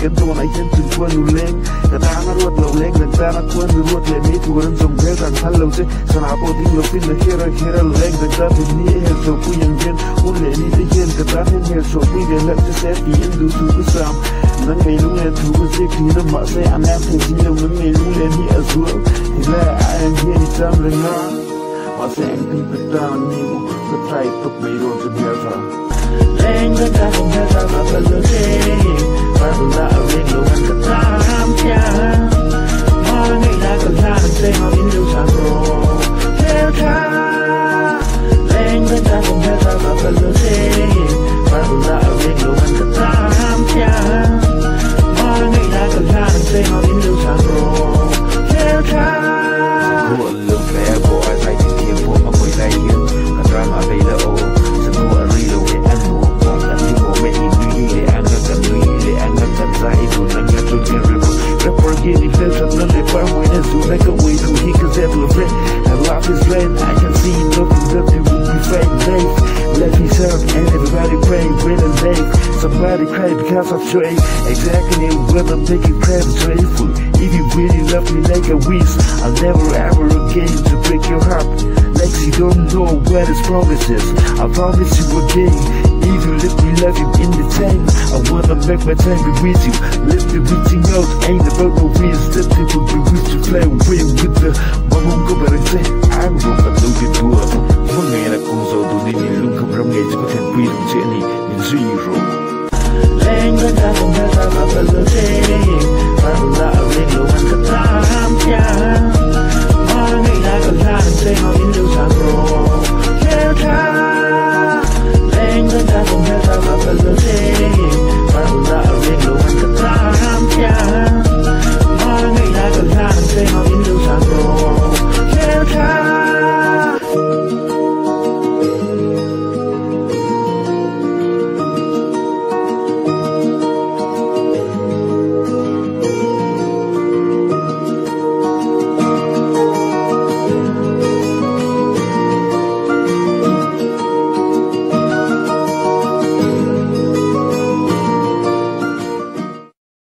กันตัวไหนฉันจึงควรดูเล่งกระตานรวดเราเล่งแต่ตาควรดูรวดเลยนี้ตัวนั้นส่งแค่ต่างทันเราเจสนาโปรทิ้งเราฟินเลยแค่เราเล่งแต่ตาเป็นนี้เฮลโซกูยังเย็นอุ่นเลยนี่ได้เย็นกระตาเฮลโซกูเดินแล้วจะเซฟยันดูถูกก็ซ้ำนั่งไม่รู้เลยถูกก็เสียทีน้ำมาเสียอันนั้นที่ที่เราไม่รู้เลยนี่อสูรที่แรกไอ้ยังเฮียนี่จำเลยนะมาเสียงที่เป็นตานี่ก็ใจตกไม่รู้จะเบียดฟ้าเล่งก็ตาของเธอมาเป็นเลยมาดูแลเรื่องเรามันก็ตามแค่มาไม่ได้ก็ลาเสียงเอาอินดูสามโรเท่าท่าเล่งก็ตาของเธอมาเป็นเลยมาดูแลเรื่องเรามันก็ตามแค่มาไม่ได้ก็ลาเสียงเอาอินดูสามโรเท่าท่าหัวเลือกแผลบ่อยใส่ที่เทียมพวกมาคุยได้เยอะกระตามมาไปแล้วโอ้สนุกอะไรเราเนี่ยอันหัวมองอันที่โมไม่อินดูยี่เลยอันกันดูยี่เลยอันกันใจดูนั่งกันจนเกินเรื่องแล้วพอเย็นอีกแล้วฉันนั่นเลยฟังไว้นะดูนั่นก็วิ่งดูที่ก็เจ็บเลยเพื่อน and life is rain I can see nothing that you will be fake days let me serve and everybody pray wait and late somebody cry because of trade exactly what I'm taking credit grateful if you really love me like a wish I'll never ever again to break your heart like you don't know where this promise is I promise you again if you let me love you in the time I wanna make my time be with you let me reaching out ain't about no wins that people be with you fly away with the mong không có bài say I'm wrong but don't get to up mỗi ngày là cùng giàu tụi đi luôn không rắm ngày chỉ có thể quy được chuyện này mình suy rồi lên với ta không thể sao mà phải lừa